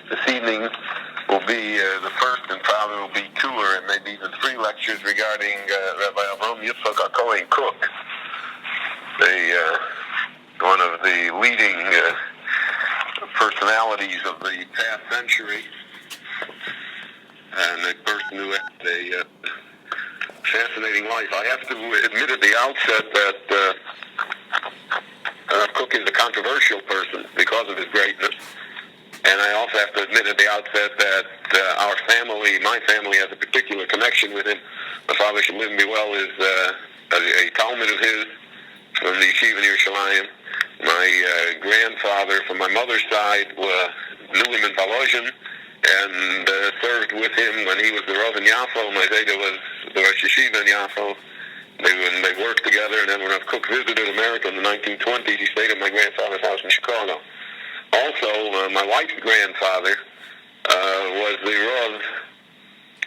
This evening will be the first and probably will be two or maybe even three lectures regarding Rabbi Avraham Kook, one of the leading personalities of the past century, and a person who had a fascinating life. I have to admit at the outset that Kook is a controversial person because of his greatness. And I also have to admit at the outset that our family, my family, has a particular connection with him. My father, should live and be well, is a Talmud of his from the Yeshiva in Yerushalayim. My grandfather, from my mother's side, knew him in Volozhin and served with him when he was the Rav in Yafo. My Zayda was the Rosh Yeshiva in Yafo. They worked together, and then when Kook visited America in the 1920s, he stayed at my grandfather's house in Chicago. Also, my wife's grandfather was the Rav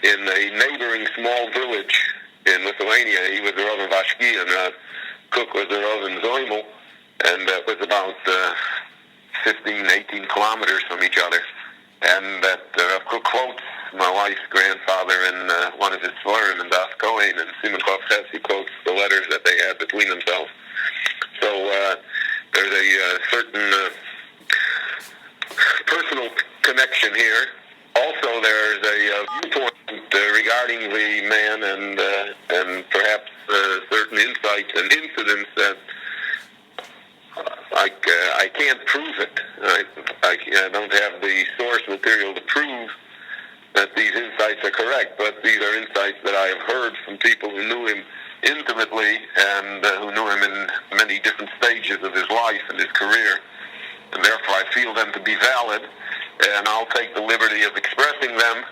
in a neighboring small village in Lithuania. He was the Rav in Vashki, and Kook was the Rav in Zoimel, and it was about 15, 18 kilometers from each other. And that Kook quotes my wife's grandfather in one of his Svarim in Das Kohen, and Simon Ches, he quotes the letters that they had between themselves. So there's a certain personal connection here. Also, there's a viewpoint regarding the man and perhaps certain insights and incidents that I can't prove it. I don't have the source material to prove that these insights are correct, but these are insights that I have heard from people who knew him intimately and who knew him in many different stages of his life and his career. And therefore I feel them to be valid, and I'll take the liberty of expressing them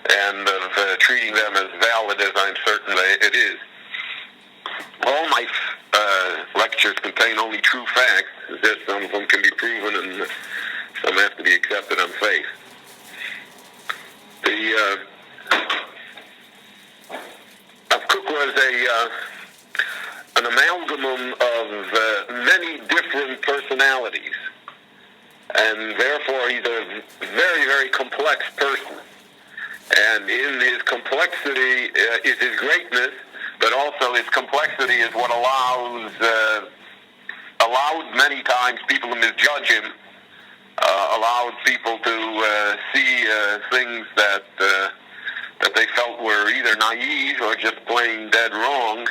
and of treating them as valid as I'm certain it is. All my lectures contain only true facts. That some of them can be proven and some have to be accepted on faith. Kook was an amalgam of many different personalities, and therefore he's a very, very complex person. And in his complexity is his greatness, but also his complexity is what allowed many times people to misjudge him, allowed people to see things that they felt were either naive or just plain dead wrong,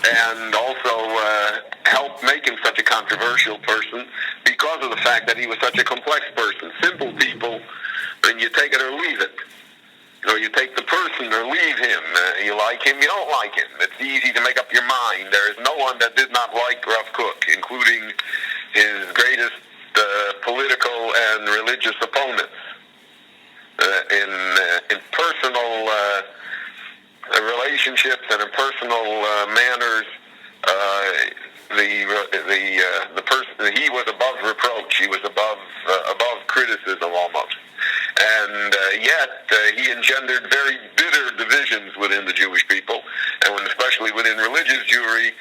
and also helped make him such a controversial person because of the fact that he was such a complex person. Simple people, then you take it or leave it. Or you take the person or leave him. You like him, you don't like him. It's easy to make up your mind. There is no one that did not like Rav Kook, including his greatest political and religious opponents. In personal relationships and in personal manners, the person, he was above reproach. He was above criticism almost. And yet he engendered very bitter divisions within the Jewish people, and especially within religious Jewry,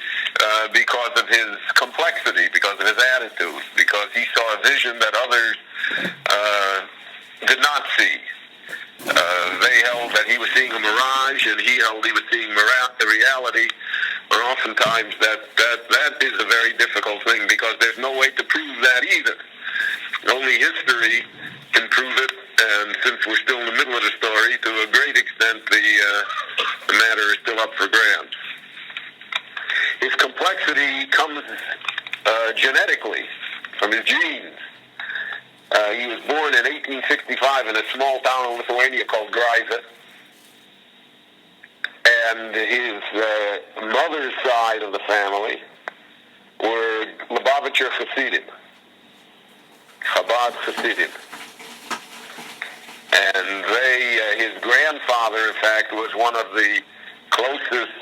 because of his complexity, because of his attitude, because he saw a vision that others did not see. They held that he was seeing a mirage, and he held he was seeing the reality. Or oftentimes that is a very difficult thing, because there's no way to prove that either. Only history can prove it, and since we're still in the middle of the story, to a great extent, the matter is still up for grabs. His complexity comes genetically from his genes. He was born in 1865 in a small town in Lithuania called Greiza. And his mother's side of the family were Lubavitcher Hasidim, Chabad Hasidim. And his grandfather, in fact, was one of the closest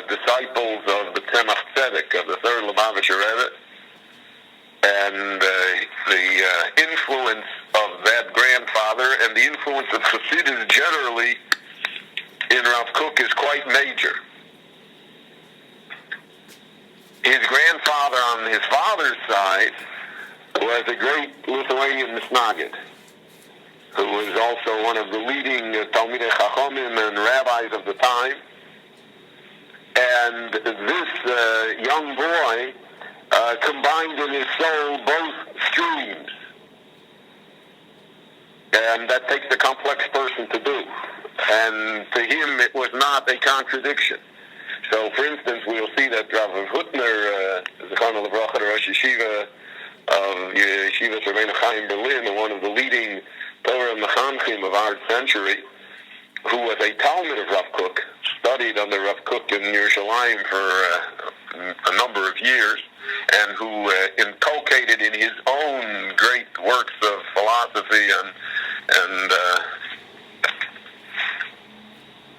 disciples of the Tzemach Tzedek, of the third Lubavitcher Rebbe. And the influence of that grandfather and the influence of Hasidus generally in Rav Kook is quite major. His grandfather on his father's side was a great Lithuanian Misnagid. who was also one of the leading Talmidei Chachamim and rabbis of the time. And this young boy combined in his soul both streams. And that takes a complex person to do. And to him, it was not a contradiction. So, for instance, we'll see that Rav Hutner, Zechron Livracha, the Rosh Yeshiva of Yeshiva Rabbeinu Chaim Berlin, and one of the leading Torah Mechanchim of our century, who was a Talmud of Rav Kook, studied under Rav Kook in Yerushalayim for a number of years, and who inculcated in his own great works of philosophy and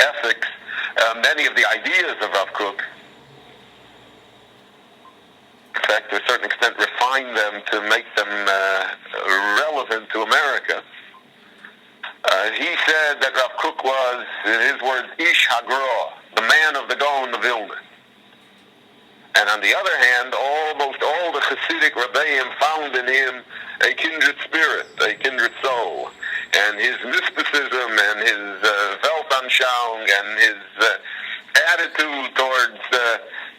ethics many of the ideas of Rav Kook. In fact, to a certain extent, refined them to make them relevant to America. He said that Rav Kook was, in his words, Ish Hagra, the man of the Gaon of Vilna. And on the other hand, almost all the Hasidic Rebbeim found in him a kindred spirit, a kindred soul. And his mysticism and his Weltanschauung and his attitude towards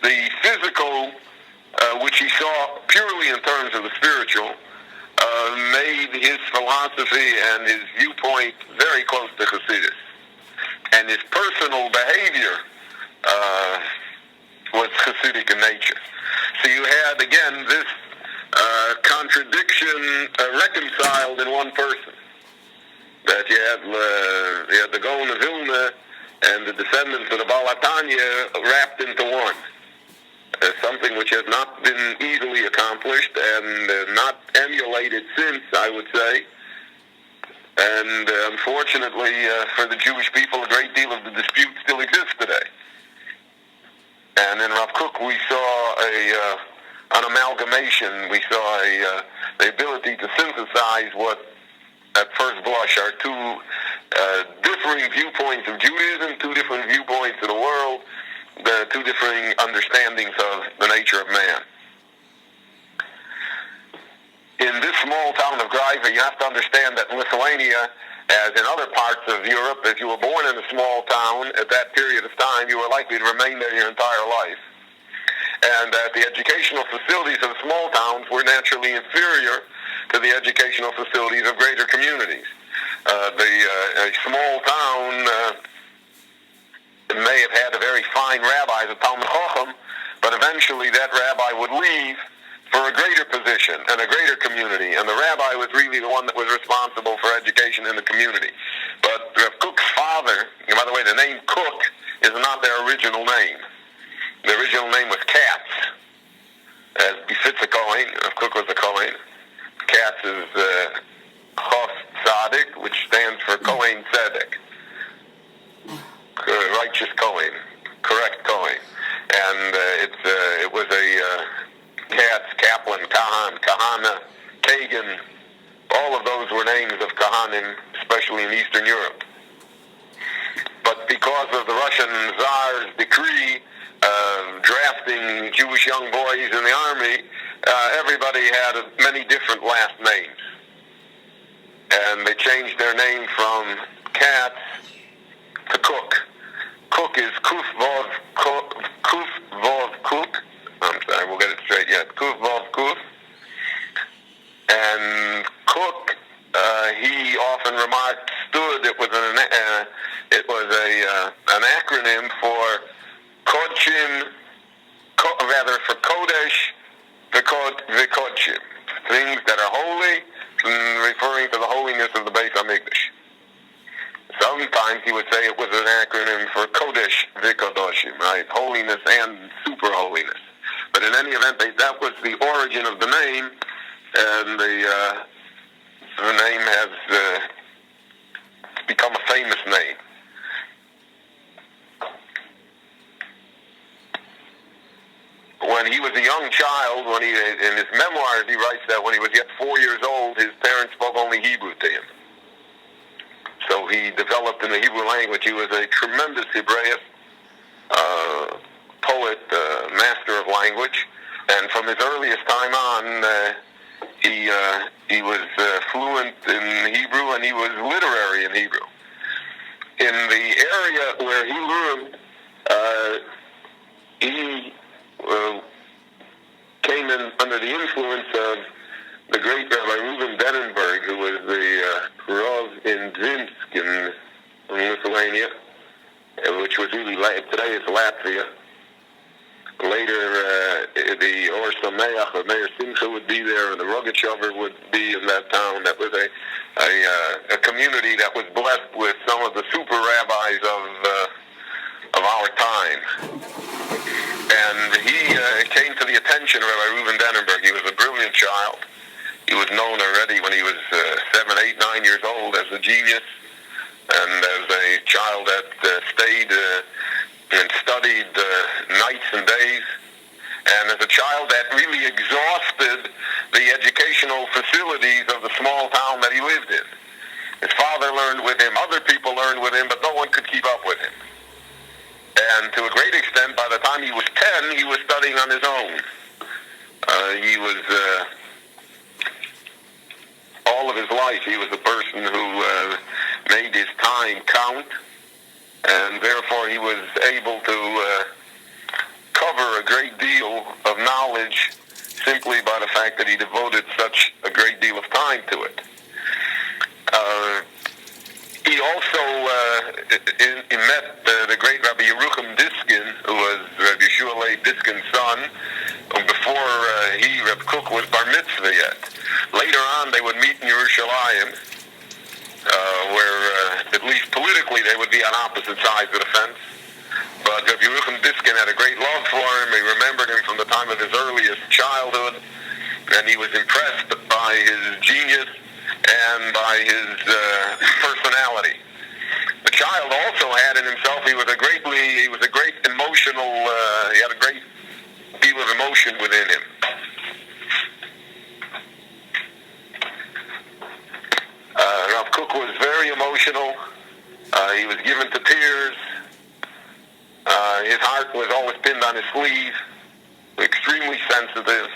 the physical, which he saw purely in terms of the spiritual, made his philosophy and his viewpoint very close to Hasidus. And his personal behavior was Hasidic in nature. So you had, again, this contradiction reconciled in one person. That you had the Gaon of Vilna and the descendants of the Baal HaTanya wrapped into one. Something which has not been easily accomplished and not emulated since, I would say. And unfortunately for the Jewish people, a great deal of the dispute still exists today. And in Rav Kook, we saw an amalgamation. We saw the ability to synthesize what, at first blush, are two differing viewpoints of Judaism, two different viewpoints of the world, the two differing understandings of the nature of man. In this small town of Greiva, you have to understand that in Lithuania, as in other parts of Europe, if you were born in a small town at that period of time, you were likely to remain there your entire life. And that the educational facilities of small towns were naturally inferior to the educational facilities of greater communities. A small town may have had a very fine rabbi, the Talmud Chacham, but eventually that rabbi would leave for a greater position and a greater community, and the rabbi was really the one that was responsible for education in the community. But Rav Kook's father, and by the way, the name Kook is not their original name. The original name was Katz, as befits a Kohen. Rav Kook was a Kohen. Katz is Chos Tzaddik, which stands for Kohen Tzedek. Righteous Kohen, correct Kohen. And it was a Katz, Kaplan, Kahan, Kahana, Kagan. All of those were names of Kahanim, especially in Eastern Europe. But because of the Russian Tsar's decree drafting Jewish young boys in the army, everybody had many different last names. And they changed their name from Katz to Kook. Kook is Kuf Vov Kook. I'm sorry, we'll get it straight yet. Kuf Vov Kuf. And Kook, he often remarked, it was an acronym for Kodshim, for Kodesh, V'Kodshim, things that are holy, referring to the holiness of the Beit HaMikdash. Sometimes he would say it was an acronym for Kodesh V'Kodoshim, right? Holiness and super holiness. But in any event, that was the origin of the name, and the name has become a famous name. When he was a young child, in his memoirs, he writes that when he was yet 4 years old, his parents spoke only Hebrew to him. So he developed in the Hebrew language. He was a tremendous Hebraist, poet, master of language. And from his earliest time on, He was fluent in Hebrew, and he was literary in Hebrew. In the area where he learned, he came in under the influence of the great Rabbi Reuben Denenberg, who was the Rav in Dvinsk in Lithuania, which was really, today is Latvia. Later, the Or Sameach or Meir Simcha would be there, and the Rogachover would be in that town. That was a community that was blessed with some of the super rabbis of our time. And he came to the attention of Rabbi Reuben Denenberg. He was a brilliant child. He was known already when he was 7, 8, 9 years old as a genius, and as a child that stayed and studied nights and days, and as a child that really exhausted the educational facilities of the small town that he lived in. His father learned with him, other people learned with him, but no one could keep up with him. And to a great extent, by the time he was 10, he was studying on his own. He was, all of his life, he was a person who made his time count, and therefore he was able to cover a great deal of knowledge simply by the fact that he devoted such a great deal of time to it. He also he met the great Rabbi Yerucham Diskin, who was Rabbi Yeshua Leib Diskin's son, before Reb Kook was bar mitzvah yet. Later on, they would meet in Yerushalayim, where, at least politically, they would be on opposite sides of the fence. But Rabbi Yerucham Diskin had a great love for him. He remembered him from the time of his earliest childhood, and he was impressed by his genius and by his personality. The child also had in himself, he was a great emotional, he had a great deal of emotion within him. Rav Kook was very emotional. He was given to tears. His heart was always pinned on his sleeve. Extremely sensitive.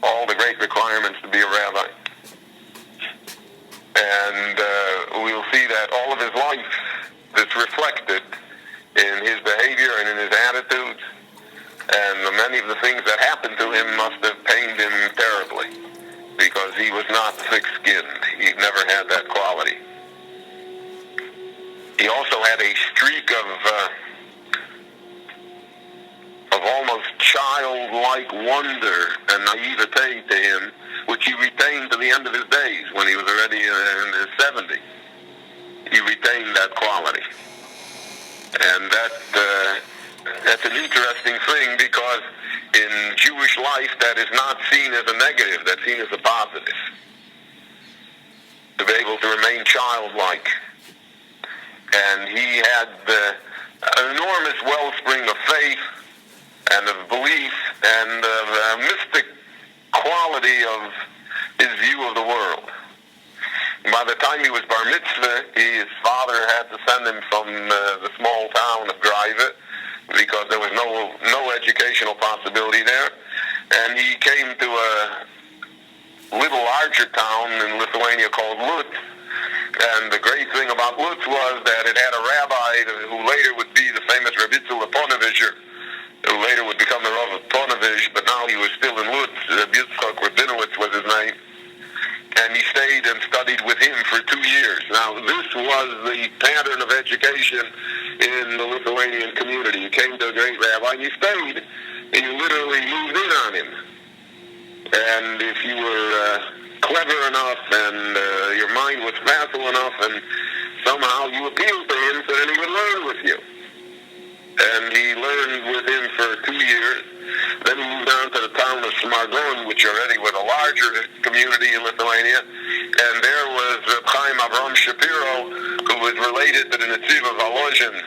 All the great requirements to be a rabbi. And we'll see that all of his life, this reflected in his behavior and in his attitudes. And many of the things that happened to him must have pained him terribly, because he was not thick-skinned. He never had that quality. He also had a streak of almost childlike wonder and naivete to him, which he retained to the end of his days. When he was already in his 70s, he retained that quality. And that's an interesting thing, because in Jewish life that is not seen as a negative, that's seen as a positive. To be able to remain childlike. And he had an enormous wellspring of faith and of belief and of a mystic quality of his view of the world. By the time he was bar mitzvah, his father had to send him from the small town of Greive, because there was no educational possibility there, and he came to a little larger town in Lithuania called Lutz. And the great thing about Lutz was that it had a rabbi who later would be the famous Rabbi Ponevezh, who later would become the Rav of Ponevezh, but now he was still in Lutz. Rabbi Yitzchak Rabinowitz was his name. And he stayed and studied with him for 2 years. Now, this was the pattern of education in the Lithuanian community. You came to a great rabbi and you stayed, and you literally moved in on him. And if you were clever enough and your mind was facile enough, and somehow you appealed to him, so then he would learn with you. And he learned with him for 2 years. Then he moved on to the town of Smargon, which already was a larger community in Lithuania. And there was Reb Chaim Avraham Shapiro, who was related to the Netziv of Volozhin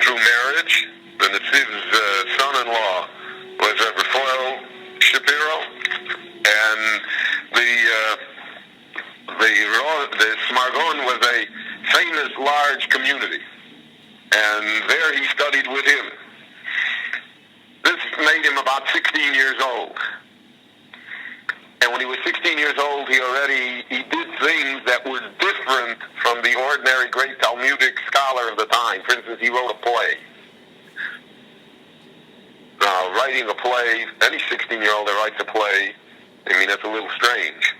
through marriage. The Netziv's son-in-law was Reb Raphael Shapiro. And the Smargon was a famous large community. And there he studied with him. This made him about 16 years old. And when he was 16 years old, he did things that were different from the ordinary great Talmudic scholar of the time. For instance, he wrote a play. Now, writing a play, any 16-year-old that writes a play, I mean, that's a little strange.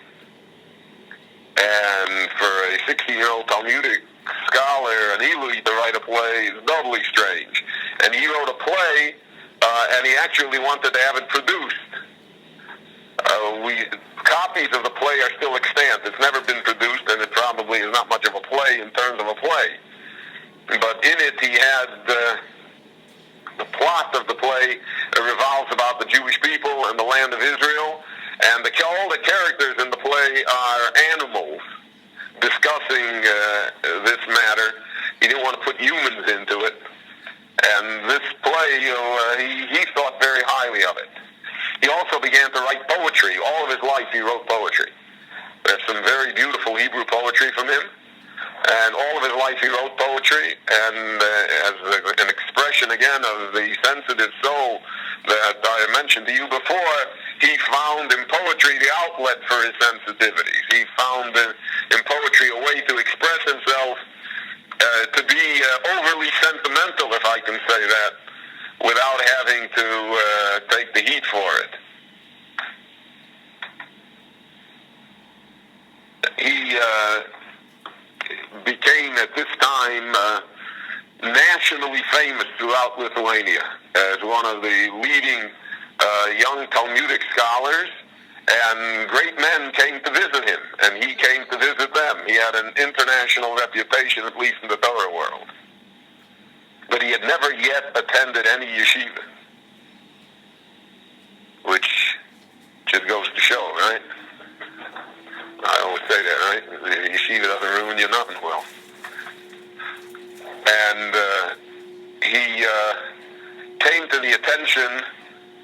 And for a 16-year-old Talmudic scholar, an Elite, to write a play is doubly strange. And he wrote a play, and he actually wanted to have it produced. Copies of the play are still extant. It's never been produced, and it probably is not much of a play in terms of a play. But in it, he had the plot of the play revolves about the Jewish people and the land of Israel, and all the characters in the play are animals discussing this matter. He didn't want to put humans into it, and this play, he thought very highly of it. He also began to write poetry. All of his life he wrote poetry. There's some very beautiful Hebrew poetry from him. And all of his life he wrote poetry. And as an expression, again, of the sensitive soul that I mentioned to you before, he found in poetry the outlet for his sensitivities. He found in poetry a way to express himself, to be overly sentimental, if I can say that, without having to take the heat for it. He became, at this time, nationally famous throughout Lithuania as one of the leading young Talmudic scholars, and great men came to visit him, and he came to visit them. He had an international reputation, at least in the Torah world. But he had never yet attended any yeshiva, which just goes to show, right? I always say that, right? The yeshiva doesn't ruin you nothing well. And he came to the attention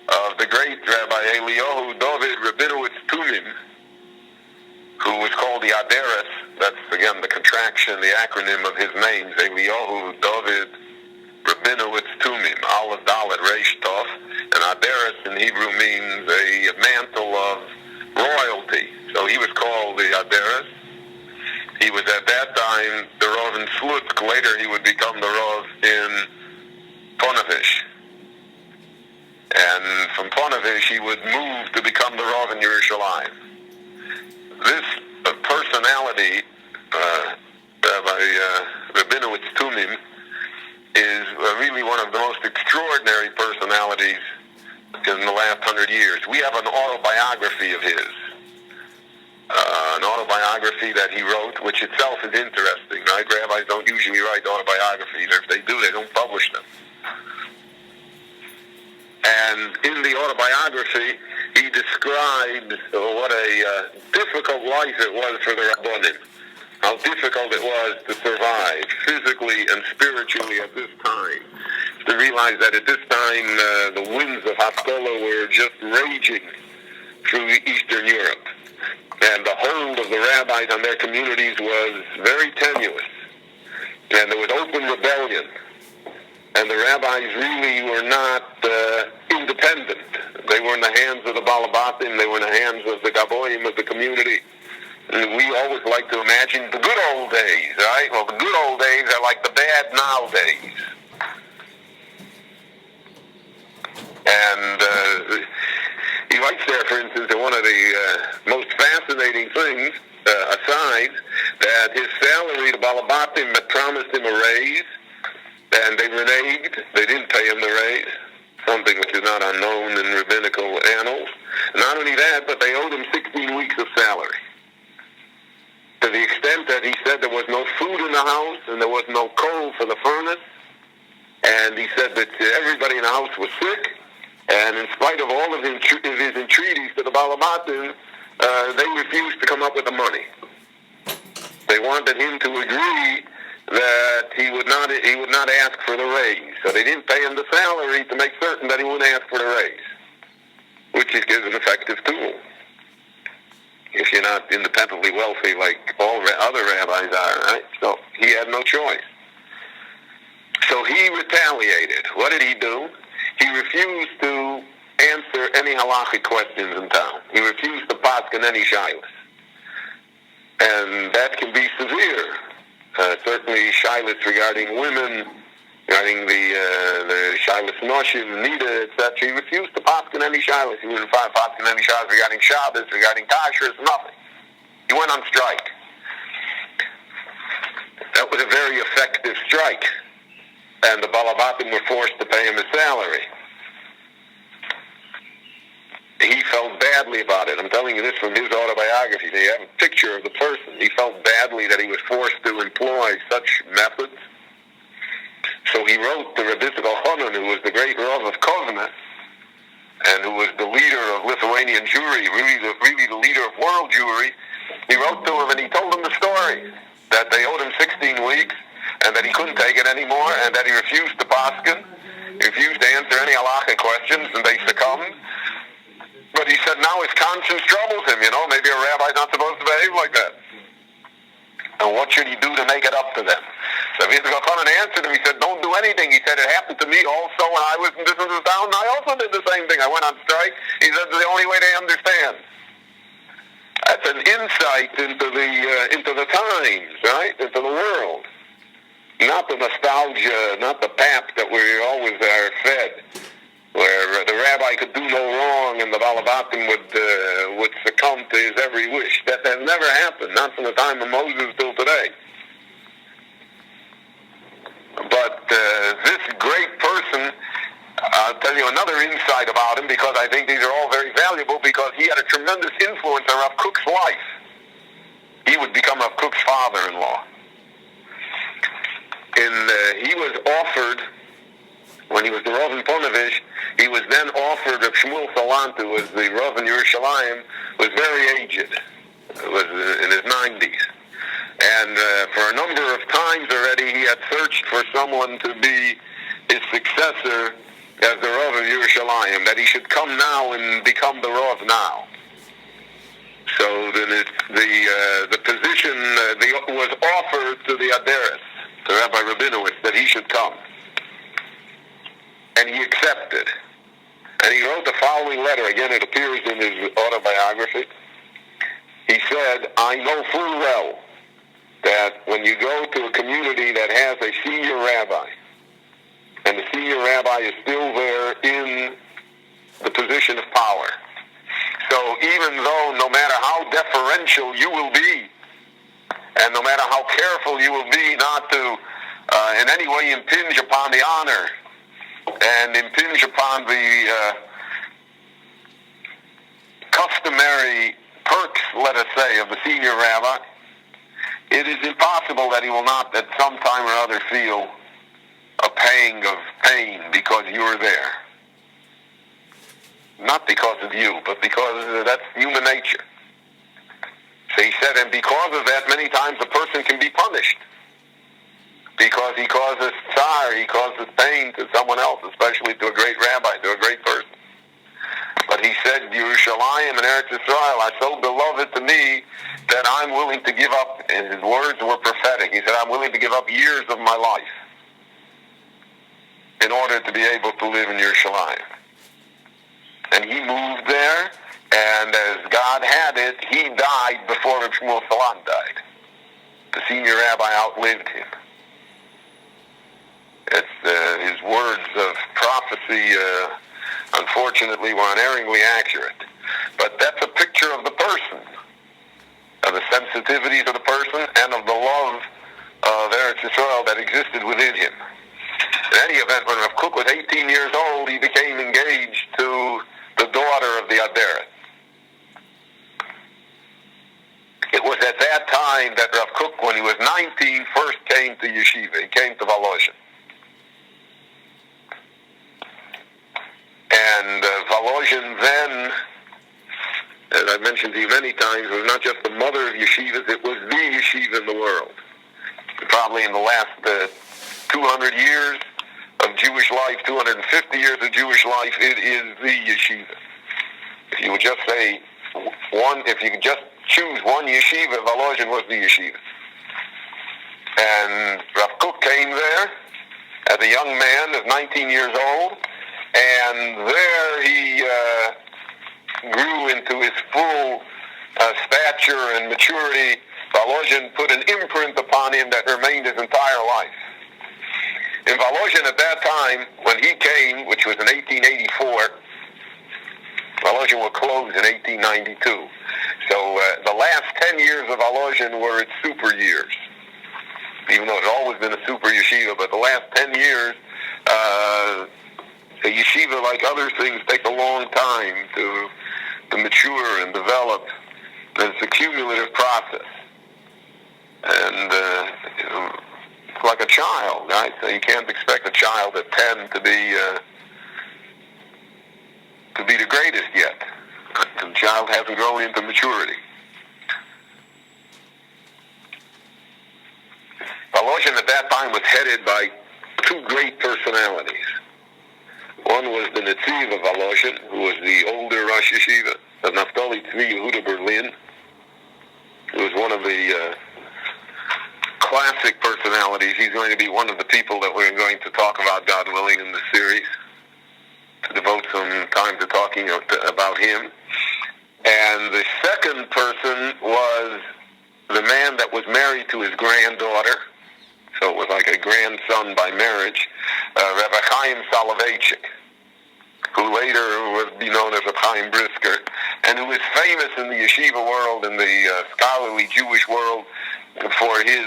of the great Rabbi Eliyahu David Rabinowitz Tumim, who was called the Aderes. That's, again, the contraction, the acronym of his names, Eliyahu David Rabinowitz Tumim, Aleph Dalet Reish Tov, and Aderes in Hebrew means a mantle of royalty. So he was called the Aderes. He was at that time the Rav in Slutsk. Later he would become the Rav in Ponevezh. And from Ponevezh he would move to become the Rav in Yerushalayim. This personality, Rabbi Rabinowitz Tumim, is really one of the most extraordinary personalities in the last 100 years. We have an autobiography of his, an autobiography that he wrote, which itself is interesting, right? Rabbis don't usually write autobiographies, or if they do, they don't publish them. And in the autobiography, he described what a difficult life it was for the Rabbonim, how difficult it was to survive physically and spiritually at this time. To realize that at this time, the winds of Haskalah were just raging through Eastern Europe. And the hold of the rabbis on their communities was very tenuous. And there was open rebellion. And the rabbis really were not independent. They were in the hands of the Balabatim. They were in the hands of the Gaboim of the community. And we always like to imagine the good old days, right? Well, the good old days are like the bad nowadays. And he writes there, for instance, that one of the most fascinating things, aside, that his salary, the Balabatim had promised him a raise, and they reneged. They didn't pay him the raise, something which is not unknown in rabbinical annals. Not only that, but they owed him 16 weeks of salary. To the extent that he said there was no food in the house and there was no coal for the furnace. And he said that everybody in the house was sick. And in spite of all of his entreaties to the Balabatim, they refused to come up with the money. They wanted him to agree that he would not ask for the raise. So they didn't pay him the salary to make certain that he wouldn't ask for the raise, which is an effective tool if you're not independently wealthy like all other rabbis are, right? So he had no choice. So he retaliated. What did he do? He refused to answer any halachic questions in town. He refused to paskin any shilas. And that can be severe. Certainly shilas regarding women, regarding the shilas noshim, nida, etc. He refused to paskin any shilas. He wouldn't paskin any shilas regarding Shabbos, regarding kashrus, nothing. He went on strike. That was a very effective strike. And the Balabatim were forced to pay him his salary. He felt badly about it. I'm telling you this from his autobiography. They have a picture of the person. He felt badly that he was forced to employ such methods. So he wrote to Rabbi Yochanan, who was the great Rav of Kovna, and who was the leader of Lithuanian Jewry, really the leader of world Jewry. He wrote to him and he told him the story, that they owed him 16 weeks, and that he couldn't take it anymore, and that he refused to paskin, refused to answer any halachic questions, and they succumbed. But he said now his conscience troubles him, maybe a rabbi's not supposed to behave like that. And what should he do to make it up to them? So Rabbi Yochanan answered him, he said, don't do anything. He said, it happened to me also when I was in this town, and I also did the same thing. I went on strike. He said, it's the only way they understand. That's an insight into the times, right? Into the world. Not the nostalgia, not the pap that we always are fed, where the rabbi could do no wrong and the Balabatim would succumb to his every wish. That has never happened, not from the time of Moses till today. But this great person, I'll tell you another insight about him, because I think these are all very valuable, because he had a tremendous influence on Rav Kook's life. He would become Rav Kook's father-in-law. He was offered, when he was the Rav in Ponevezh, he was then offered, Rav Shmuel Salant, who was the Rav in Yerushalayim, was very aged, was in his 90s. And for a number of times already, he had searched for someone to be his successor as the Rav of Yerushalayim, that he should come now and become the Rav now. So then the position was offered to the Aderes, to Rabbi Rabinowitz, that he should come. And he accepted. And he wrote the following letter. Again, it appears in his autobiography. He said, I know full well that when you go to a community that has a senior rabbi, and the senior rabbi is still there in the position of power. So even though no matter how deferential you will be, and no matter how careful you will be not to in any way impinge upon the honor and impinge upon the customary perks, let us say, of the senior rabbi, it is impossible that he will not at some time or other feel a pang of pain because you're there. Not because of you, but because that's human nature. So he said, and because of that, many times a person can be punished. Because he causes tsar, he causes pain to someone else, especially to a great rabbi, to a great person. But he said, Yerushalayim and Eretz Yisrael are so beloved to me that I'm willing to give up, and his words were prophetic. He said, I'm willing to give up years of my life in order to be able to live in Yerushalayim. And he moved there, and as God had it, he died before Reb Shmuel Salant died. The senior rabbi outlived him. His words of prophecy, unfortunately, were unerringly accurate. But that's a picture of the person, of the sensitivities of the person, and of the love of Eretz Yisrael that existed within him. In any event, when Rav Kook was 18 years old, he became engaged to the daughter of the Aderet. It was at that time that Rav Kook, when he was 19, first came to Yeshiva. He came to Volozhin. And Volozhin then, as I've mentioned to you many times, was not just the mother of yeshivas, it was the yeshiva in the world. Probably in the last 200 years of Jewish life, 250 years of Jewish life, it is the yeshiva. If you would just say one, if you could just choose one yeshiva, Volozhin was the yeshiva. And Rav Kook came there as a young man of 19 years old, and there he grew into his full stature and maturity. Volozhin put an imprint upon him that remained his entire life. In Volozhin at that time, when he came, which was in 1884, Volozhin was closed in 1892. So the last 10 years of Volozhin were its super years. Even though it's always been a super yeshiva, but the last 10 years, a yeshiva, like other things, take a long time to mature and develop. And it's a cumulative process. And it's like a child, right? So you can't expect a child at 10 to be the greatest yet. The child hasn't grown into maturity. Volozhin at that time was headed by two great personalities. One was the Netziv of Volozhin, who was the older Rosh Yeshiva of Naftali Tzvi Yehuda Berlin, who was one of the classic personalities. He's going to be one of the people that we're going to talk about, God willing, in the series, to devote some time to talking about him. And the second person was the man that was married to his granddaughter, so it was like a grandson by marriage, Rabbi Chaim Soloveitchik, who later would be known as Rabbi Chaim Brisker, and who is famous in the yeshiva world, in the scholarly Jewish world, for his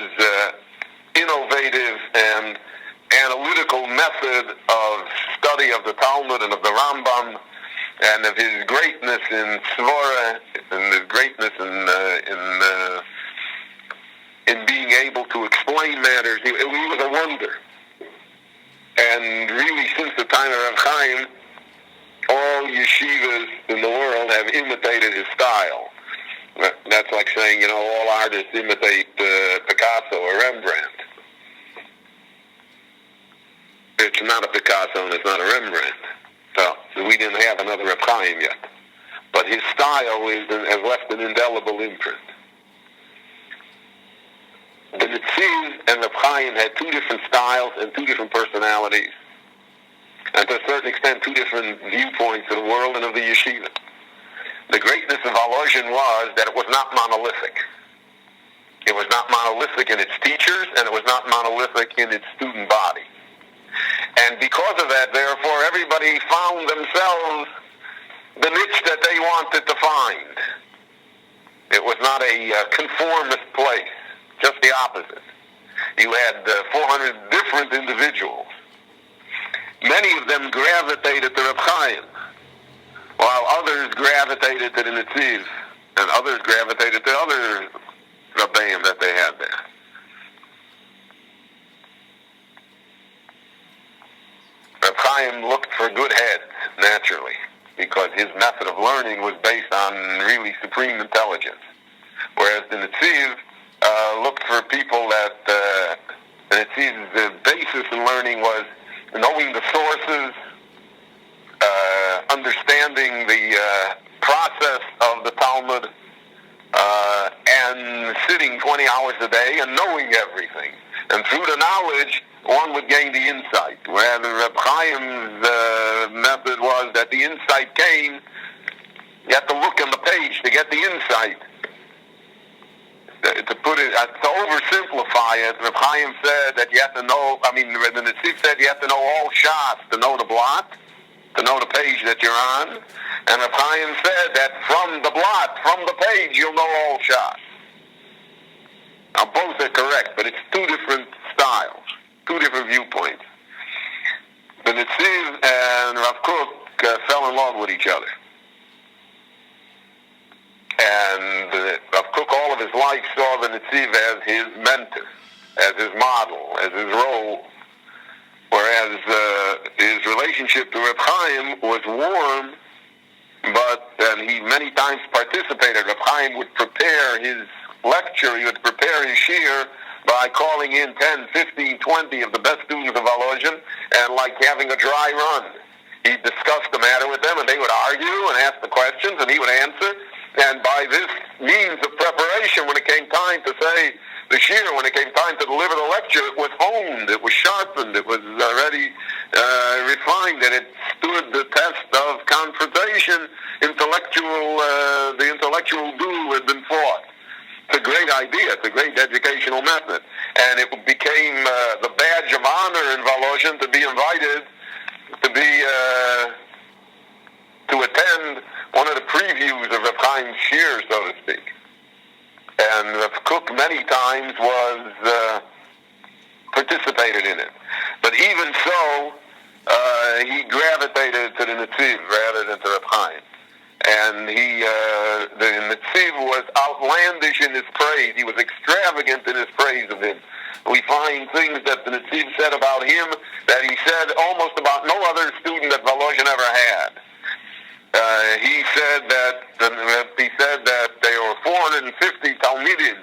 innovative and analytical method of study of the Talmud and of the Rambam, and of his greatness in Svara, and his greatness in being able to explain matters. He was a wonder. And really, since the time of Rav Chaim, all yeshivas in the world have imitated his style. That's like saying, all artists imitate Picasso or Rembrandt. It's not a Picasso and it's not a Rembrandt. So we didn't have another Rav Chaim yet. But his style has left an indelible imprint. The Netziv and Rav Chaim had two different styles and two different personalities. And to a certain extent, two different viewpoints of the world and of the yeshiva. The greatness of Volozhin was that it was not monolithic. It was not monolithic in its teachers, and it was not monolithic in its student body. And because of that, therefore, everybody found themselves the niche that they wanted to find. It was not a conformist place, just the opposite. You had 400 different individuals. Many of them gravitated to Reb Chaim, while others gravitated to the Netziv, and others gravitated to other Rabbeim that they had there. Reb Chaim looked for good heads, naturally, because his method of learning was based on really supreme intelligence. Whereas the Netziv looked for people that, the Netziv's basis in learning was knowing the sources, understanding the process of the Talmud, and sitting 20 hours a day and knowing everything. And through the knowledge, one would gain the insight. Whereas Reb Chaim's method was that the insight came, you have to look on the page to get the insight. To put it, to oversimplify it, Reb Chaim said that you have to know, the Netziv said you have to know all shots to know the blot, to know the page that you're on. And Reb Chaim said that from the blot, from the page, you'll know all shots. Now both are correct, but it's two different styles, two different viewpoints. The Netziv and Rav Kook fell in love with each other. And Rav Kook all of his life saw the Netziv as his mentor, as his model, as his role. Whereas his relationship to Reb Chaim was warm, but he many times participated. Reb Chaim would prepare his lecture, he would prepare his shiur by calling in 10, 15, 20 of the best students of Volozhin, and like having a dry run. He'd discuss the matter with them, and they would argue and ask the questions, and he would answer. And by this means of preparation, when it came time to say the shiur, when it came time to deliver the lecture, it was honed, it was sharpened, it was ready refined, and it stood the test of confrontation. The intellectual duel had been fought. It's a great idea. It's a great educational method. And it became the badge of honor in Volozhin to be invited to attend one of the previews of Reb Chaim's shir, so to speak. And the cook many times participated in it. But even so, he gravitated to the Netziv rather than to Reb Chaim. And the Netziv was outlandish in his praise. He was extravagant in his praise of him. We find things that the Netziv said about him that he said almost about no other student that Volozhin ever had. He said that there were 450 Talmidim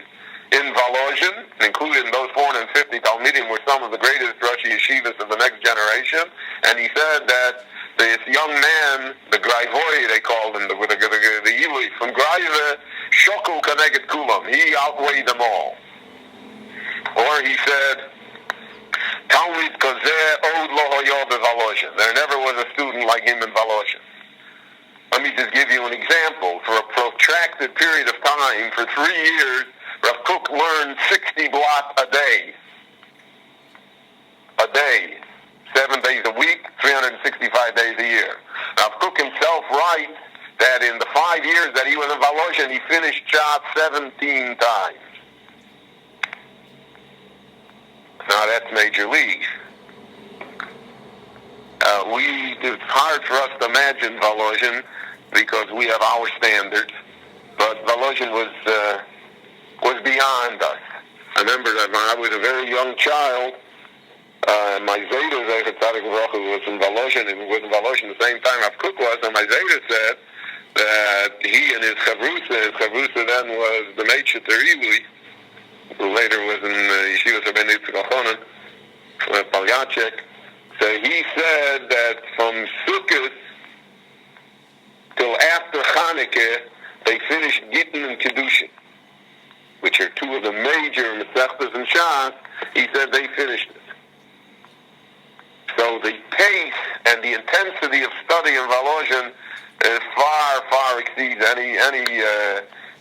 in Volozhin, including those 450 Talmidim were some of the greatest Roshi Yeshivas of the next generation. And he said that this young man, the Graivoi, they called him, the Yili from Graive, Shokul Kaneged Kulam, he outweighed them all. Or he said, Talmid Kozeh Od Lo Hoyo BeVolozhin. There never was a student like him in Volozhin. Let me just give you an example. For a protracted period of time, for 3 years, Rav Kook learned 60 blot a day. 7 days a week, 365 days a year. Rav Kook himself writes that in the 5 years that he was in Volozhin, he finished shot 17 times. Now that's major league. It's hard for us to imagine Volozhin because we have our standards, but Volozhin was beyond us. I remember that when I was a very young child, my Zayda was in Volozhin, and was in Volozhin the same time Rav Kook was, and my Zayda said that he and his Chavrusa then was the Meitzer Terili, who later was in Yeshivas Rabbeinu Yitzchak Elchanan, Palyachek. So he said that from Sukkot till after Chanukah, they finished Gittin and Kedushin, which are two of the major Masechtas and Shas. He said they finished it. So the pace and the intensity of study in Volozhin far exceeds any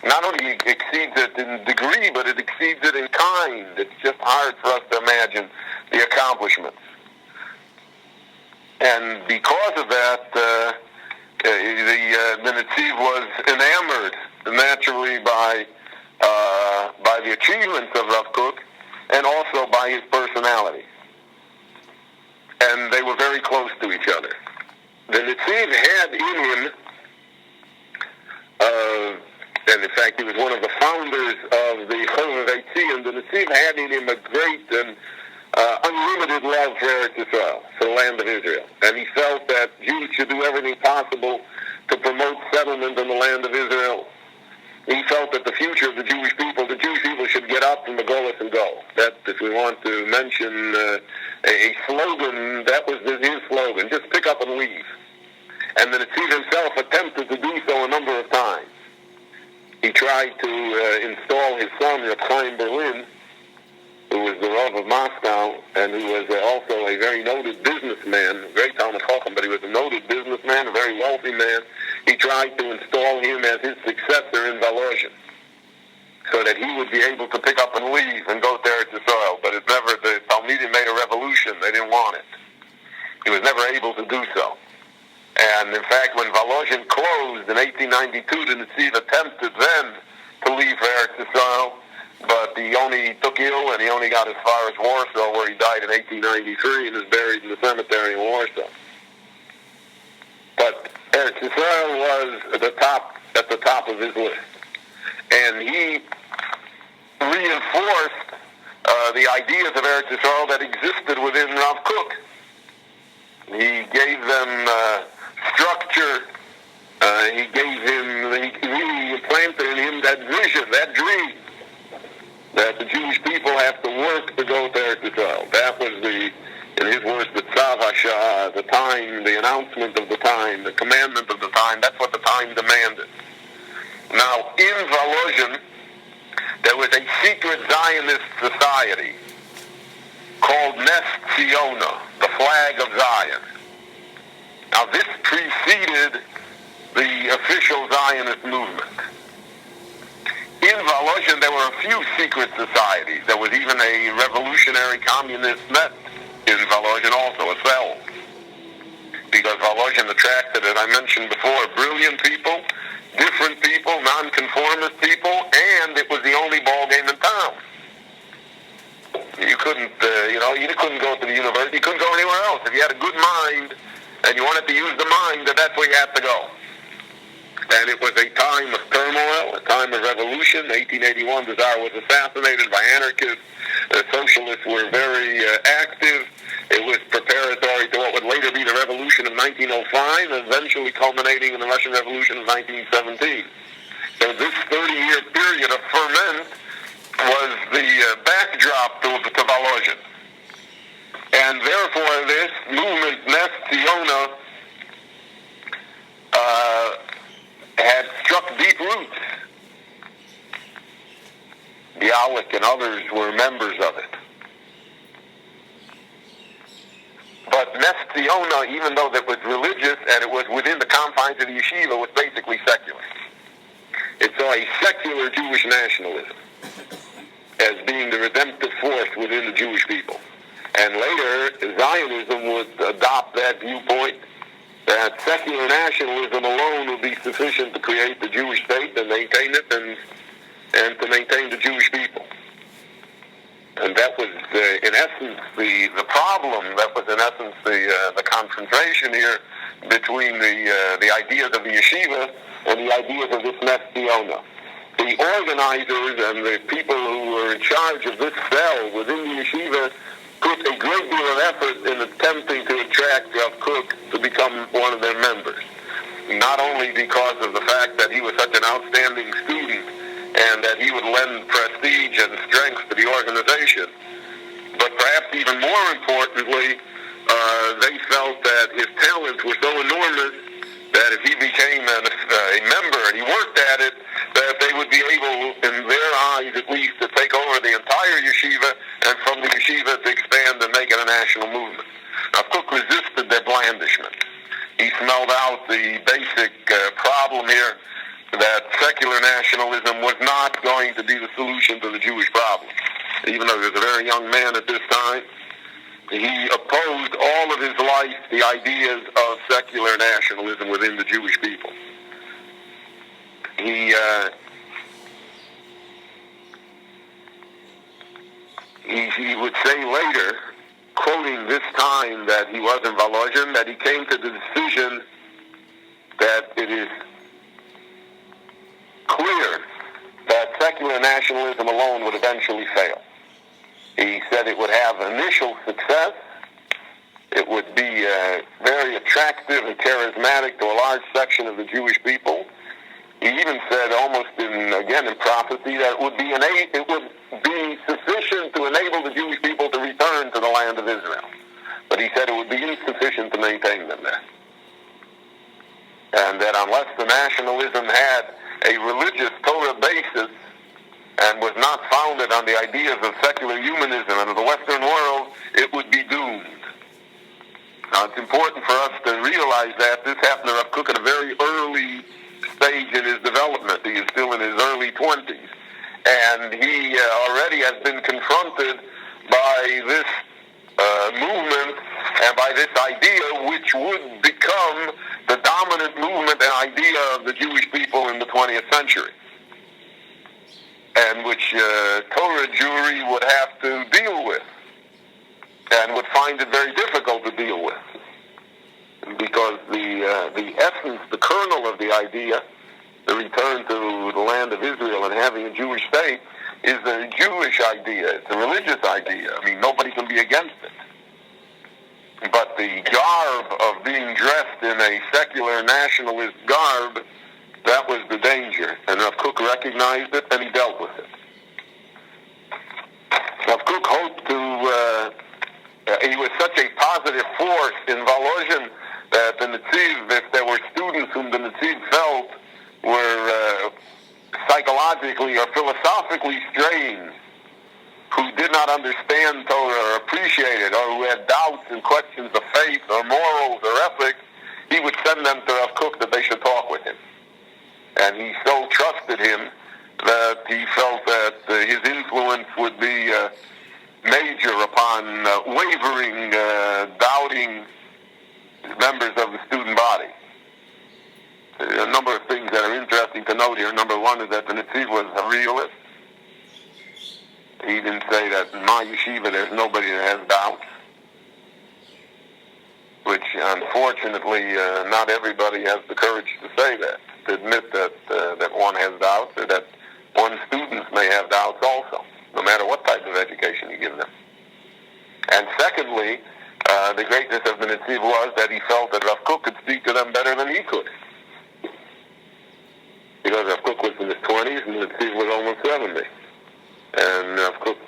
not only exceeds it in degree, but it exceeds it in kind. It's just hard for us to imagine the accomplishments. And because of that, the Netziv was enamored naturally by the achievements of Rav Kook and also by his personality. And they were very close to each other. The Netziv had in him, and in fact he was one of the founders of the Chovevei Tzion, the Netziv had in him a great and unlimited love for Eretz Yisrael, for the land of Israel. And he felt that Jews should do everything possible to promote settlement in the land of Israel. He felt that the future of the Jewish people should get up from the Golas and go. That, if we want to mention a slogan, that was his slogan, just pick up and leave. And the Netziv himself attempted to do so a number of times. He tried to install his son, Reb Chaim Berlin, who was the Rav of Moscow, and who was also a very noted businessman, a great Talmid Chacham, but he was a noted businessman, a very wealthy man. He tried to install him as his successor in Volozhin, so that he would be able to pick up and leave and go to Eretz Yisrael. But the Talmidim made a revolution. They didn't want it. He was never able to do so. And in fact, when Volozhin closed in 1892, the Netziv attempted then to leave for Eretz Yisrael, but he only took ill, and he only got as far as Warsaw, where he died in 1893 and is buried in the cemetery in Warsaw. But Eretz Yisrael was at the top of his list. And he reinforced the ideas of Eretz Yisrael that existed within Rav Kook. He gave them structure. He really implanted in him that vision, that dream, that the Jewish people have to work to go to Eretz Yisrael. That was in his words, the Tzav HaSha'ah, the time, the announcement of the time, the commandment of the time. That's what the time demanded. Now, in Volozhin, there was a secret Zionist society called Nes Ziona, the flag of Zion. Now this preceded the official Zionist movement. In Volozhin, there were a few secret societies. There was even a revolutionary communist net in Volozhin also, a cell. Because Volozhin attracted, as I mentioned before, brilliant people, different people, nonconformist people, and it was the only ball game in town. You couldn't, you couldn't go to the university, you couldn't go anywhere else. If you had a good mind and you wanted to use the mind, then that's where you had to go. And it was a time of turmoil, a time of revolution. 1881, the Tsar was assassinated by anarchists. The socialists were very active. It was preparatory to what would later be the revolution of 1905, eventually culminating in the Russian Revolution of 1917. So this 30-year period of ferment was the backdrop to Volozhin. And therefore, this movement, Nes Ziona, had struck deep roots. Bialik and others were members of it. But Nes Ziona, even though it was religious and it was within the confines of the yeshiva, was basically secular. It saw a secular Jewish nationalism as being the redemptive force within the Jewish people. And later, Zionism would adopt that viewpoint, that secular nationalism alone would be sufficient to create the Jewish state and maintain it and to maintain the Jewish people. And that was, in essence, the problem. That was, in essence, the confrontation here between the ideas of the yeshiva and the ideas of this Nes Ziona. The organizers and the people who were in charge of this cell within the yeshiva put a great deal of effort in attempting to attract Rav Kook to become one of their members. Not only because of the fact that he was such an outstanding student and that he would lend prestige and strength to the organization, but perhaps even more importantly, they felt that his talents were so enormous that if he became a member and he worked at it, that they would be able, in their eyes at least, to take over the entire yeshiva and from the yeshiva to expand and make it a national movement. Now, Kook resisted their blandishment. He smelled out the basic problem here, that secular nationalism was not going to be the solution to the Jewish problem. Even though he was a very young man at this time, he opposed all of his life the ideas of secular nationalism within the Jewish people. He would say later, quoting this time that he was in Volozhin, that he came to the decision that it is clear that secular nationalism alone would eventually fail. He said it would have initial success. It would be very attractive and charismatic to a large section of the Jewish people. He even said, almost in prophecy, that it would be sufficient to enable the Jewish people to return to the land of Israel. But he said it would be insufficient to maintain them there. And that unless the nationalism had a religious Torah basis and was not founded on the ideas of secular humanism and of the Western world, it would be doomed. Now, it's important for us to realize that this happened to Rav Kook at a very early stage in his development. He is still in his early 20s. And he already has been confronted by this movement and by this idea, which would become the dominant movement and idea of the Jewish people in the 20th century, and which Torah Jewry would have to deal with, and would find it very difficult to deal with, because the essence, the kernel of the idea, the return to the land of Israel and having a Jewish state, is a Jewish idea. It's a religious idea. I mean, nobody can be against it. But the garb of being dressed in a secular nationalist garb, that was the danger. And Rav Kook recognized it, and he dealt with it. Rav Kook hoped he was such a positive force in Volozhin that the Netziv, if there were students whom the Netziv felt were psychologically or philosophically strange, who did not understand Torah or appreciate it, or who had doubts and questions of faith or morals or ethics, he would send them to Rav Kook that they should talk with him. And he so trusted him that he felt that his influence would be major upon wavering, doubting members of the student body. A number of things that are interesting to note here. Number one is that the Netziv was a realist. He didn't say that in my yeshiva there's nobody that has doubts, which unfortunately not everybody has the courage to say that, to admit that that one has doubts, or that one's students may have doubts also, no matter what type of education you give them. And secondly, the greatness of the Netziv was that he felt that Rav Kook could speak to them better than he could. Because Rav Kook was in his 20s and the Netziv was almost 70. And Rav Kook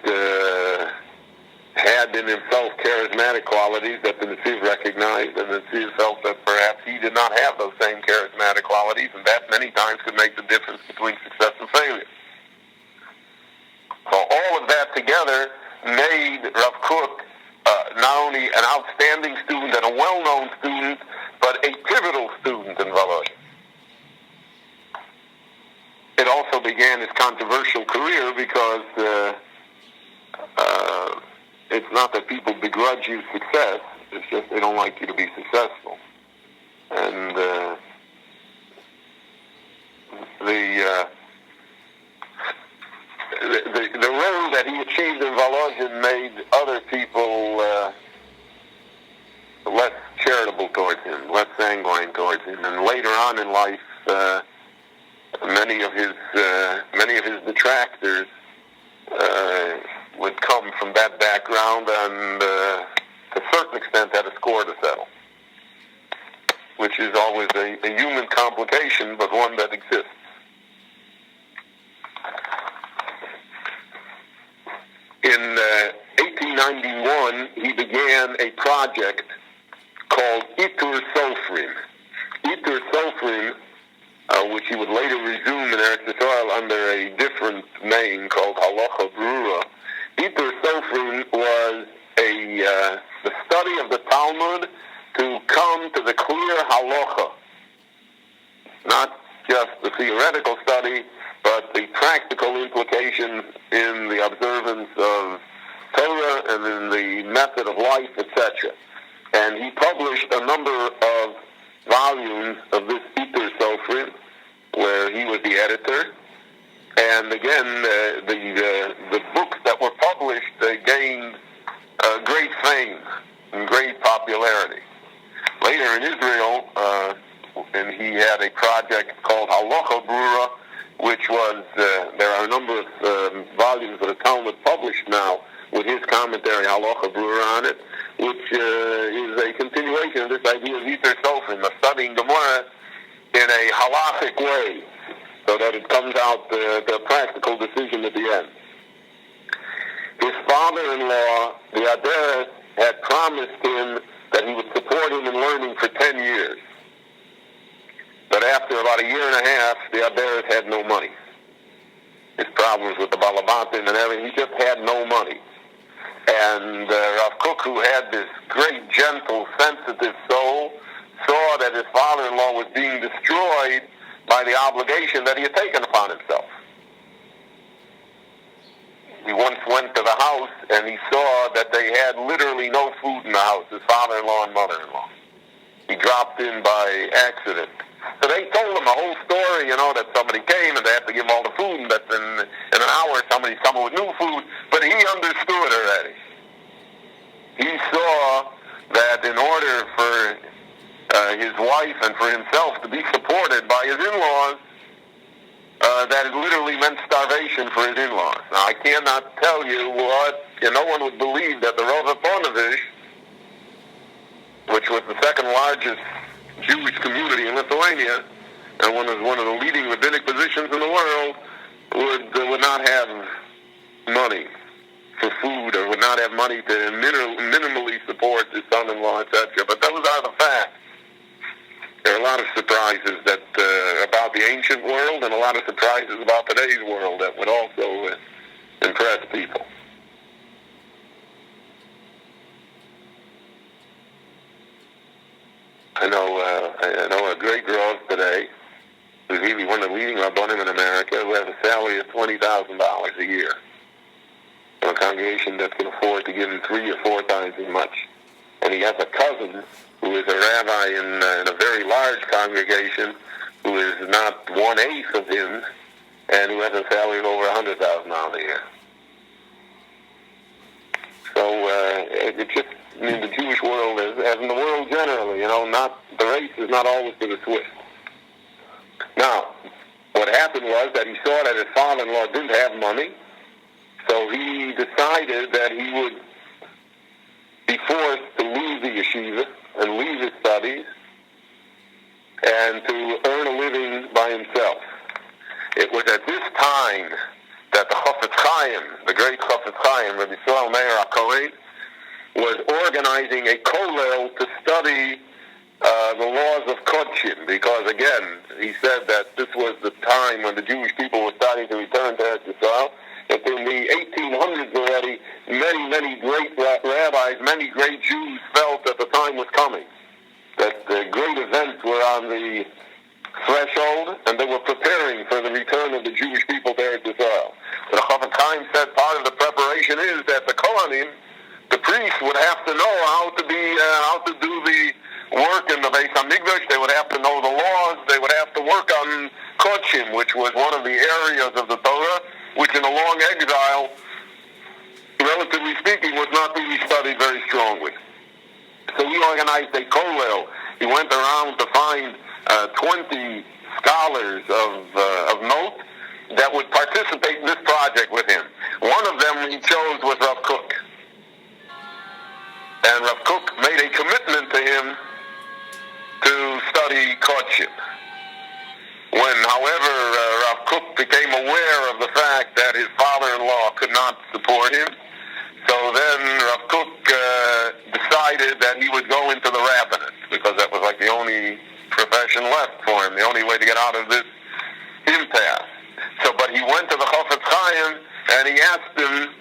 had in himself charismatic qualities that the Netziv recognized, and the Netziv felt that perhaps he did not have those same charismatic qualities, and that many times could make the difference between success and failure. So all of that together made Rav Kook not only an outstanding student and a well-known student, but a pivotal student in Volozhin. It also began his controversial career because it's not that people begrudge you success, it's just they don't like you to be successful. And the role that he achieved in Volozhin made other people less charitable towards him, less sanguine towards him, and later on in life, many of his detractors would come from that background, and to a certain extent had a score to settle, which is always a human complication, but one that exists. In 1891, he began a project called Itur Sofrim. Itur Sofrim, which he would later resume in Eretz Yisrael under a different name called Halacha Brura. Itur Sofrim was the study of the Talmud to come to the clear halacha, not just the theoretical study, but the practical implications in the observance of Torah and in the method of life, etc. And he published a number of volumes of this Itur Sofrim, where he was the editor. And again, the books that were published gained great fame and great popularity. Later in Israel, and he had a project called Halacha Brura, which was, there are a number of volumes of the Talmud published now with his commentary, Halacha Brura, on it, which is a continuation of this idea of Itur Sofrim, of studying Gemara in a halachic way, so that it comes out to a practical decision at the end. His father-in-law, the Aderes, had promised him that he would support him in learning for 10 years. But after about a year and a half, the Aderes had no money. His problems with the Balabatim and everything, he just had no money. And Rav Kook, who had this great, gentle, sensitive soul, saw that his father-in-law was being destroyed by the obligation that he had taken upon himself. He once went to the house and he saw that they had literally no food in the house, his father-in-law and mother-in-law. He dropped in by accident. So they told him the whole story, that somebody came and they had to give him all the food, and that in an hour somebody's coming with new food, but he understood already. He saw that in order for his wife and for himself to be supported by his in-laws, that it literally meant starvation for his in-laws. Now, I cannot tell you what, no one would believe that the Rova Ponevezh, which was the second largest Jewish community in Lithuania, and one of the leading rabbinic positions in the world, would not have money for food, or would not have money to minimally support his son-in-law, etc. But those are the facts. There are a lot of surprises that about the ancient world, and a lot of surprises about today's world that would also impress people. I know a great Rav today, who's really one of the leading Rabbanim in America, who has a salary of $20,000 a year. From a congregation that can afford to give him 3 or 4 times as much. And he has a cousin who is a rabbi in a very large congregation who is not 1/8 of him, and who has a salary of over $100,000 a year. So it just, in the Jewish world, as in the world generally, not the race is not always to the swift. Now, what happened was that he saw that his father-in-law didn't have money, so he decided that he would be forced to leave the yeshiva and leave his studies and to earn a living by himself. It was at this time that the Chafetz Chaim, the great Chafetz Chaim, Rabbi Yisrael Meir HaKohen, was organizing a kollel to study the laws of kodshim, because again, he said that this was the time when the Jewish people were starting to return to Eretz Yisrael. That in the 1800s already, many great rabbis, many great Jews felt that the time was coming, that the great events were on the threshold, and they were preparing for the return of the Jewish people to Eretz Yisrael. The Chafetz Chaim said part of the preparation is that the Kohanim, the priests, would have to know how to do the work in the Beis HaMikdash. They would have to know the laws. They would have to work on kodshim, which was one of the areas of the Torah, which in a long exile, relatively speaking, was not really studied very strongly. So he organized a kollel. He went around to find 20 scholars of note that would participate in this project with him. One of them he chose was Rav Kook. And Rav Kook made a commitment to him to study kodshim. When, however, Rav Kook became aware of the fact that his father-in-law could not support him, so then Rav Kook decided that he would go into the rabbinate, because that was like the only profession left for him, the only way to get out of this impasse. But he went to the Chafetz Chaim, and he asked him,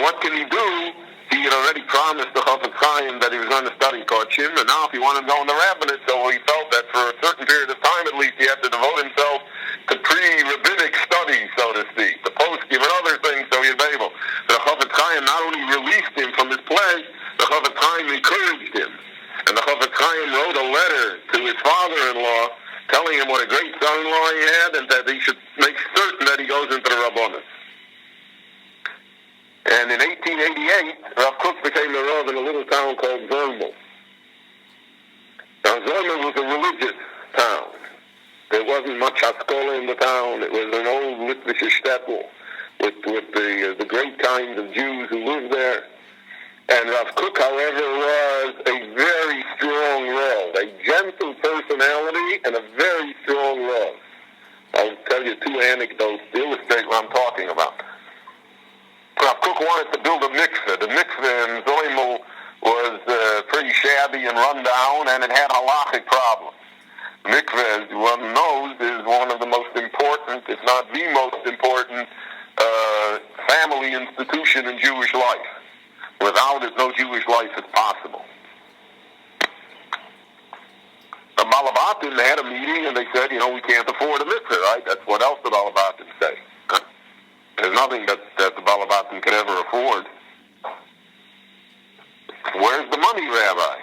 what can he do? He had already promised the Chafetz Chaim that he was going to study kodshim, and now if he wanted to go in the rabbinate, so he felt that for a certain period of time at least he had to devote himself to pre-rabbinic studies, so to speak, the poskim and other things, so he'd be able. The Chafetz Chaim not only released him from his pledge, the Chafetz Chaim encouraged him. And the Chafetz Chaim wrote a letter to his father-in-law telling him what a great son-in-law he had, and that he should make certain that he goes into the Rabbanim. And in 1888, Rav Kook became the Rav in a little town called Zermel. Now, Zermel was a religious town. There wasn't much Haskalah in the town. It was an old Litvische shtetl with the great kinds of Jews who lived there. And Rav Kook, however, was a very strong Rav, a gentle personality and a very strong Rav. I'll tell you 2 anecdotes to illustrate what I'm talking about. Rav Kook wanted to build a mikveh. The mikveh in Zoimel was pretty shabby and run down, and it had halachic problems. Mikveh, as one knows, is one of the most important, if not the most important, family institution in Jewish life. Without it, no Jewish life is possible. The Malabatim had a meeting, and they said, we can't afford a mikveh, right? That's what else the Malabatim say. There's nothing that the Balabatim could ever afford. Where's the money, Rabbi?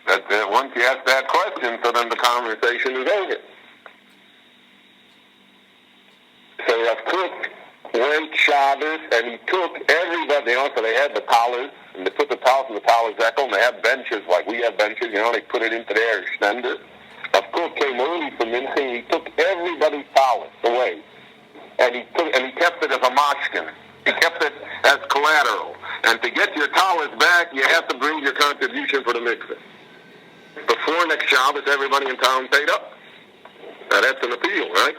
That once you ask that question, so then the conversation is over. So Rav Kook went Shabbos, and he took everybody, so they had the tallers, and they put the towels in the taller zekel, and they had benches like we have benches, they put it into their extender. Rav Kook came early from Mincha, and he took everybody's towels away. And he kept it as a mashkin. He kept it as collateral. And to get your talis back, you have to bring your contribution for the mikveh. Before next Shabbos, everybody in town paid up. Now that's an appeal, right?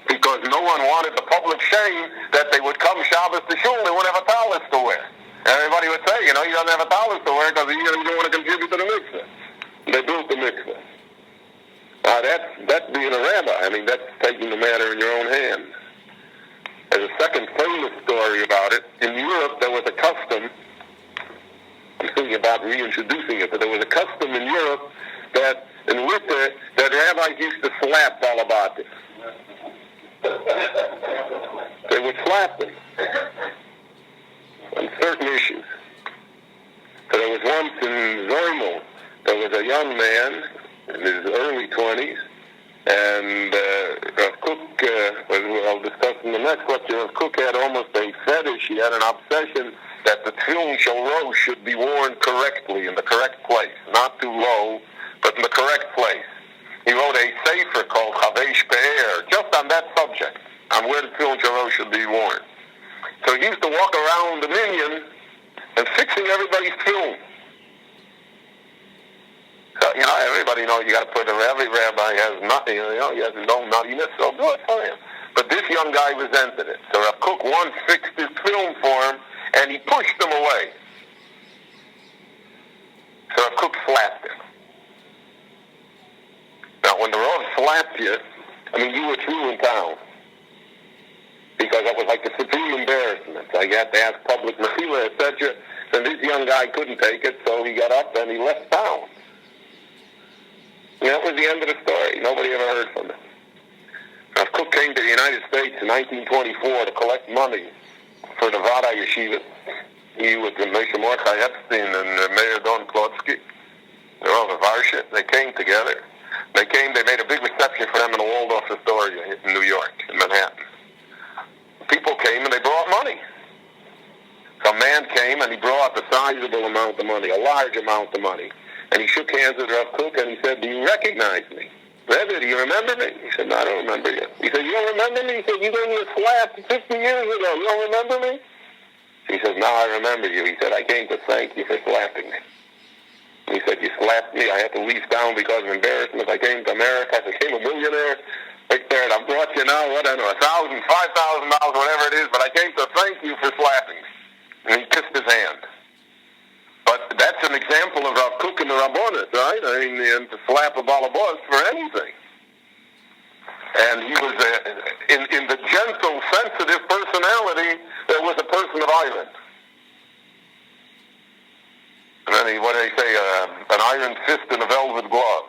Because no one wanted the public shame that they would come Shabbos to shul, they wouldn't have a talis to wear. Everybody would say, he doesn't have a talis to wear because he don't want to contribute to the mikveh. They built the mikveh. That's being a rabbi. That's taking the matter in your own hands. There's a second famous story about it. In Europe, there was a custom thing about reintroducing it, but there was a custom in Europe that in winter that rabbis used to slap Balabatim. They would slap them on certain issues. So there was once in Zormel, there was a young man in his early 20s, and Rav Kook, I'll discuss in the next lecture, Rav Kook had almost a fetish, he had an obsession that the tefillin shel should be worn correctly, in the correct place, not too low, but in the correct place. He wrote a sefer called Chavesh Pe'er, just on that subject, on where the tefillin shel should be worn. So he used to walk around the minyan and fixing everybody's tefillin. So, everybody knows you got to put every rabbi has nothing, he has his own nuttiness, so do it for him. But this young guy resented it. So Rav Kook once fixed his film for him, and he pushed him away. So Rav Kook slapped him. Now, when the Rav slapped you, you were through in town. Because that was like the supreme embarrassment. So you had to ask public mechila, etc. And this young guy couldn't take it, so he got up and he left town. And that was the end of the story. Nobody ever heard from him. Rav Kook came to the United States in 1924 to collect money for the Vada Yeshiva. He was with Moshe Mordechai Epstein and Mayor Don Klodsky. They're all in Varsha. They came together. They made a big reception for them in the Waldorf Astoria in New York, in Manhattan. People came and they brought money. Some man came and he brought a sizable amount of money, a large amount of money. And he shook hands with Rav Kook and he said, "Do you recognize me? Rebbe, do you remember me?" He said, "No, I don't remember you." He said, "You don't remember me?" He said, "You gave me a slap 50 years ago. You don't remember me?" He said, "No, I remember you." He said, "I came to thank you for slapping me." He said, "You slapped me. I had to leave town because of embarrassment. I came to America. I became a millionaire. Right there, and I brought you now, what I know, $1,000, $5,000, whatever it is, but I came to thank you for slapping me." And he kissed his hand. But that's an example of Rav Kook and the Rabbonis, right? And to slap a balabos for anything. And he was, in the gentle, sensitive personality, there was a person of iron. And then what do they say, an iron fist and a velvet glove.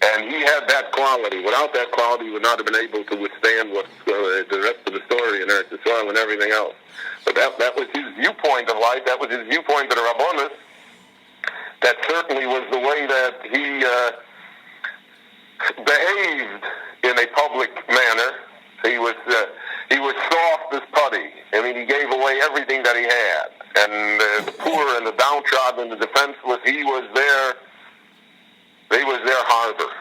And he had that quality. Without that quality, he would not have been able to withstand what the rest of the story and Eretz Yisrael and everything else. But that was his viewpoint of life. That was his viewpoint of the Rabbonis. That certainly was the way that he behaved in a public manner. He was soft as putty. He gave away everything that he had. And the poor and the downtrodden and the defenseless, he was their harbor,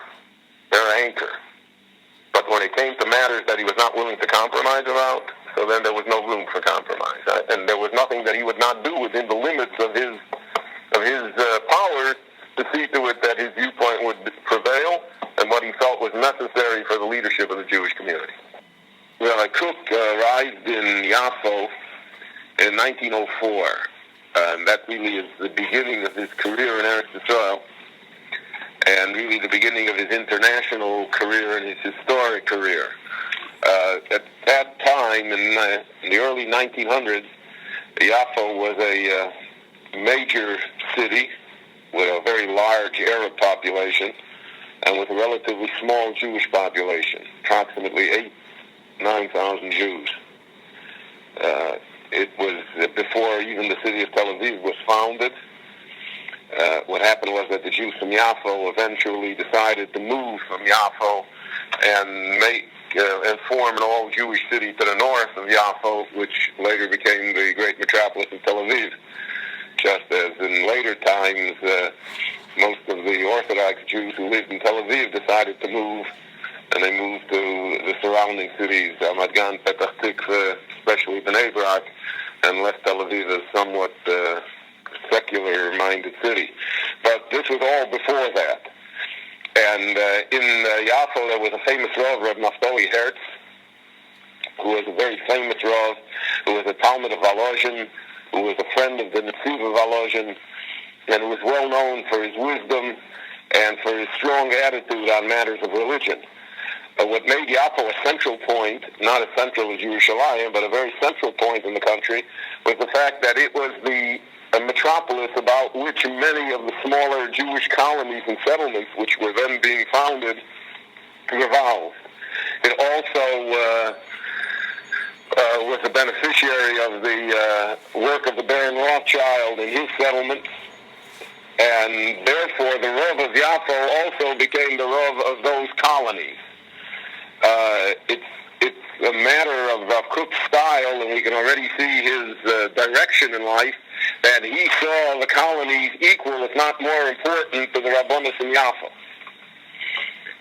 their anchor. But when it came to matters that he was not willing to compromise about, so then there was no room for compromise. And there was nothing that he would not do within the limits of his power to see to it that his viewpoint would prevail and what he felt was necessary for the leadership of the Jewish community. Well, Kook arrived in Yafo in 1904. And that really is the beginning of his career in Eretz Yisrael, and really the beginning of his international career and his historic career. At that time, in the early 1900s, Yafo was a major city with a very large Arab population and with a relatively small Jewish population, approximately 9,000 Jews. It was before even the city of Tel Aviv was founded. What happened was that the Jews from Yafo eventually decided to move from Yafo and form an all-Jewish city to the north of Yafo, which later became the great metropolis of Tel Aviv. Just as in later times, most of the Orthodox Jews who lived in Tel Aviv decided to move, and they moved to the surrounding cities, Ramat Gan, Petach Tikva, especially Bnei Brak, and left Tel Aviv as somewhat secular-minded city. But this was all before that. And in Yafo, there was a famous Rav, Rav Naftali Hertz, who was a very famous Rav, who was a Talmud of Volozhin, who was a friend of the Netziv of Volozhin, and who was well known for his wisdom and for his strong attitude on matters of religion. What made Yafo a central point, not as central as Yerushalayim, but a very central point in the country, was the fact that it was the a metropolis about which many of the smaller Jewish colonies and settlements, which were then being founded, revolved. It also was a beneficiary of the work of the Baron Rothschild in his settlements, and therefore the Rav of Yaffo also became the Rav of those colonies. It's a matter of Kook's style, and we can already see his direction in life, that he saw the colonies equal, if not more important, to the Rabbonos in Yaffo.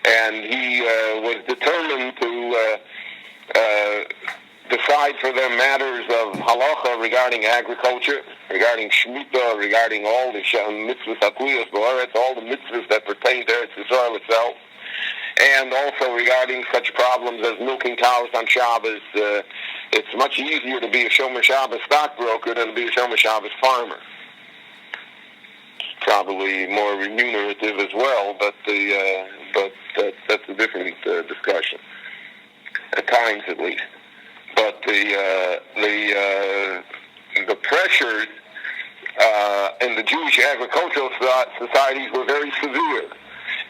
And he was determined to decide for them matters of halacha regarding agriculture, regarding shmita, regarding all the mitzvahs hakuyos b'oretz, all the mitzvahs that pertain to Eretz Yisrael itself, and also regarding such problems as milking cows on Shabbos. It's much easier to be a Shomer Shabbos stockbroker than to be a Shomer Shabbos farmer. Probably more remunerative as well, but that's a different discussion, at times at least. But the pressures in the Jewish agricultural societies were very severe.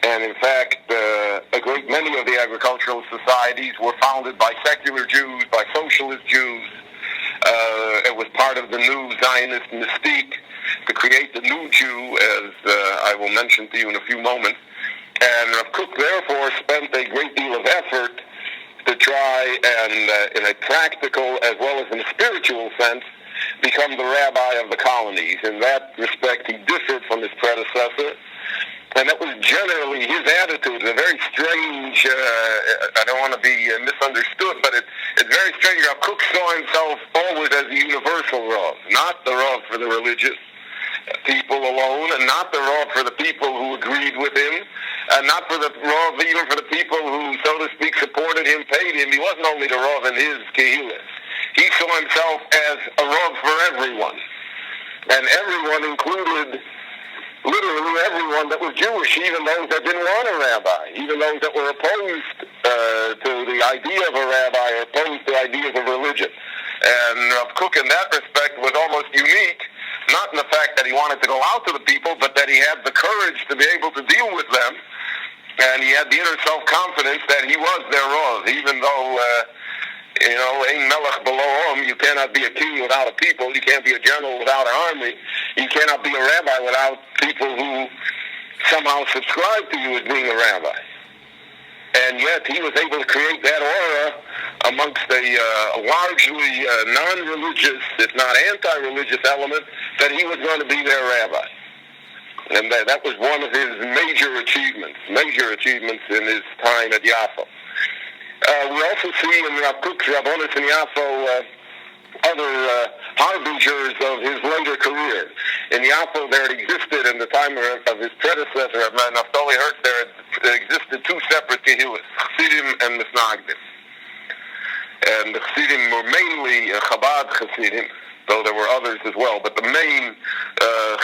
And in fact, a great many of the agricultural societies were founded by secular Jews, by socialist Jews. It was part of the new Zionist mystique to create the new Jew, as I will mention to you in a few moments. And Rav Kook, therefore, spent a great deal of effort to try and, in a practical as well as in a spiritual sense, become the rabbi of the colonies. In that respect, he differed from his predecessor. And that was generally his attitude. A very strange, I don't want to be misunderstood, but it's very strange. Rav Kook saw himself always as a universal Rav, not the Rav for the religious people alone, and not the Rav for the people who agreed with him, and not for the Rav even for the people who, so to speak, supported him, paid him. He wasn't only the Rav in his kehillah. He saw himself as a Rav for everyone. And everyone included literally everyone that was Jewish, even those that didn't want a rabbi, even those that were opposed to the idea of a rabbi or opposed to ideas of religion. And Rav Kook, in that respect, was almost unique, not in the fact that he wanted to go out to the people, but that he had the courage to be able to deal with them, and he had the inner self-confidence that he was their Rav, even though ein melech below him. You cannot be a king without a people. You can't be a general without an army. You cannot be a rabbi without people who somehow subscribe to you as being a rabbi. And yet he was able to create that aura amongst a largely non-religious, if not anti-religious element, that he was going to be their rabbi. And that was one of his major achievements in his time at Yaffo. We also see in Rav Kook's Rabbonos in Yaffo other harbingers of his later career. In Yaffo, there existed, in the time of his predecessor, Naftali Hertz, there existed two separate kehillas, Chassidim and Misnagdim. And the Chassidim were mainly Chabad Chassidim, though there were others as well. But the main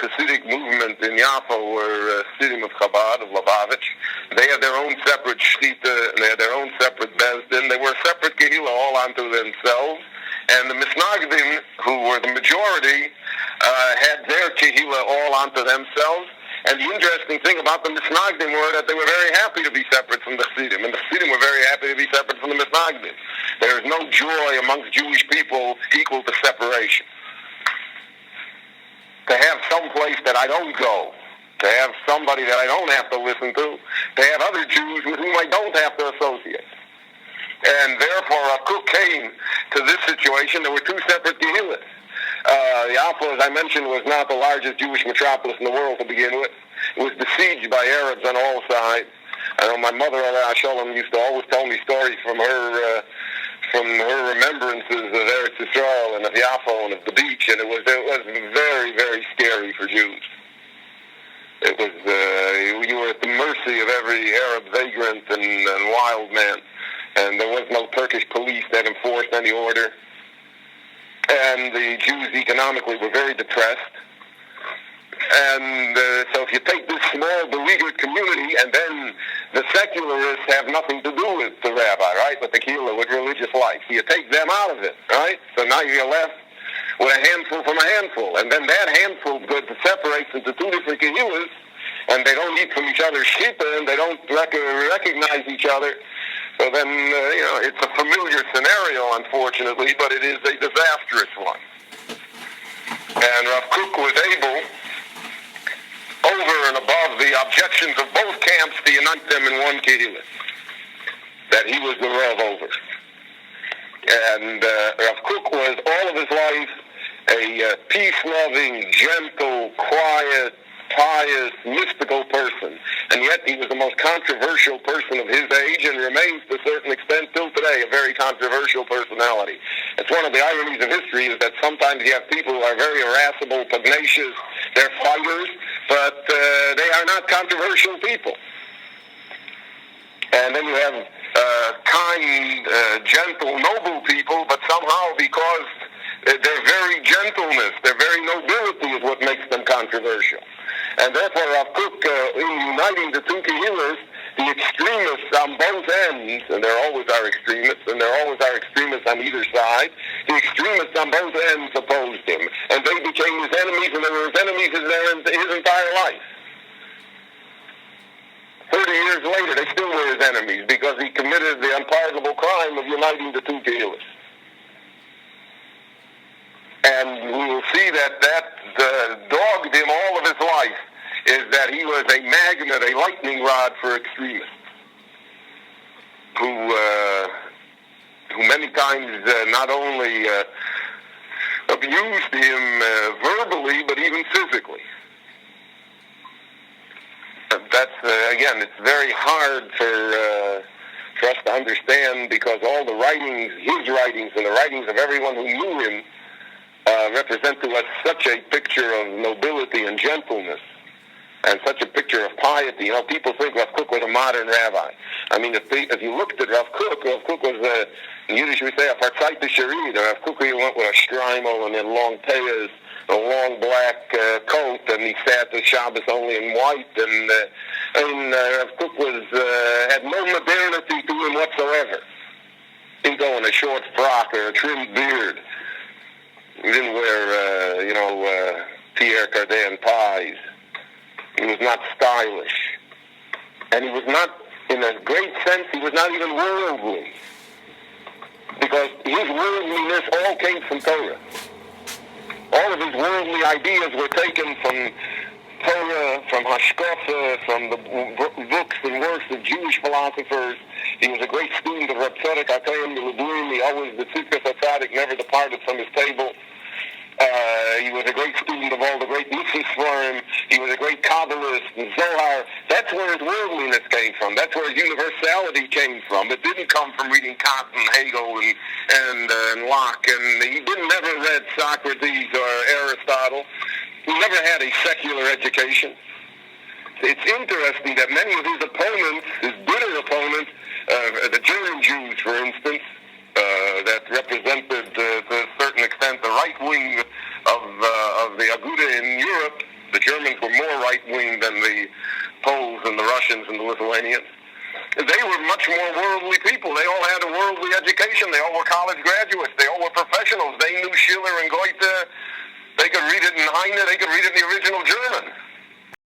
Hasidic movement in Yaffo were Chassidim of Chabad, of Lubavitch. They had their own separate Shtita, and they had their own separate Bezdin. They were a separate Kehillah all unto themselves. And the Misnagdim, who were the majority, had their Kehillah all unto themselves. And the interesting thing about the Misnagdim were that they were very happy to be separate from the Chassidim. And the Chassidim were very happy to be separate from the Misnagdim. There is no joy amongst Jewish people equal to separation. To have some place that I don't go, to have somebody that I don't have to listen to have other Jews with whom I don't have to associate. And therefore, Rav Kook came to this situation. There were two separate kehillas. Yaffo, as I mentioned, was not the largest Jewish metropolis in the world to begin with. It was besieged by Arabs on all sides. I know my mother, Shalom, used to always tell me stories from her remembrances of Eretz Yisrael and of Yaffo and of the beach, and it was very, very scary for Jews. It was you were at the mercy of every Arab vagrant and wild man, and there was no Turkish police that enforced any order. And the Jews economically were very depressed. And so if you take this small, beleaguered community, and then the secularists have nothing to do with the rabbi, right, with the kehillah, with religious life. So you take them out of it, right? So now you're left with a handful from a handful. And then that handful separates into two different kehilas, and they don't eat from each other's shita, and they don't recognize each other. So then, it's a familiar scenario, unfortunately, but it is a disastrous one. And Rav Kook was able, over and above the objections of both camps, to unite them in one kehillah that he was the Rav over. And Rav Kook was all of his life a peace-loving, gentle, quiet, pious, mystical person. And yet he was the most controversial person of his age and remains, to a certain extent, till today, a very controversial personality. It's one of the ironies of history is that sometimes you have people who are very irascible, pugnacious, they're fighters, but they are not controversial people. And then you have kind, gentle, noble people, but somehow because their very gentleness, their very nobility is what makes them controversial. And therefore, Rav Kook, in uniting the two kehillas, the extremists on both ends, and there always are extremists, and there always are extremists on either side, the extremists on both ends opposed him. And they became his enemies, and they were his enemies his entire life. 30 years later, they still were his enemies because he committed the unpardonable crime of uniting the two kehillas. And we will see that dogged him all of his life, is that he was a magnet, a lightning rod for extremists, who many times not only abused him verbally, but even physically. That's, again, it's very hard for us to understand, because all the writings, his writings, and the writings of everyone who knew him, represent to us such a picture of nobility and gentleness, and such a picture of piety. People think Rav Kook was a modern rabbi. I mean, if you looked at Rav Kook was, in Yiddish we say, a parzaita sharid. Rav Kook, he went with a shtreimel and then long payas, a long black coat, and he sat the Shabbos only in white, and Rav Kook had no modernity to him whatsoever. He didn't go in a short frock or a trimmed beard. He didn't wear, Pierre Cardin ties. He was not stylish. And he was not, in a great sense, he was not even worldly. Because his worldliness all came from Torah. All of his worldly ideas were taken from Torah, from Hashkafa, from the books and works of Jewish philosophers. He was a great student of Reb Tzadok HaKohen Milubim. He always, the Tzidkas HaTzadik, never departed from his table. He was a great student of all the great mitzvahs for him. He was a great Kabbalist and Zohar. That's where his worldliness came from. That's where his universality came from. It didn't come from reading Kant and Hegel and Locke. And he never read Socrates or Aristotle. He never had a secular education. It's interesting that many of his opponents, his bitter opponents, the German Jews, for instance, that represented, to a certain extent, the right wing of the Aguda in Europe. The Germans were more right-wing than the Poles and the Russians and the Lithuanians. They were much more worldly people. They all had a worldly education. They all were college graduates. They all were professionals. They knew Schiller and Goethe. They could read it in Heine. They could read it in the original German.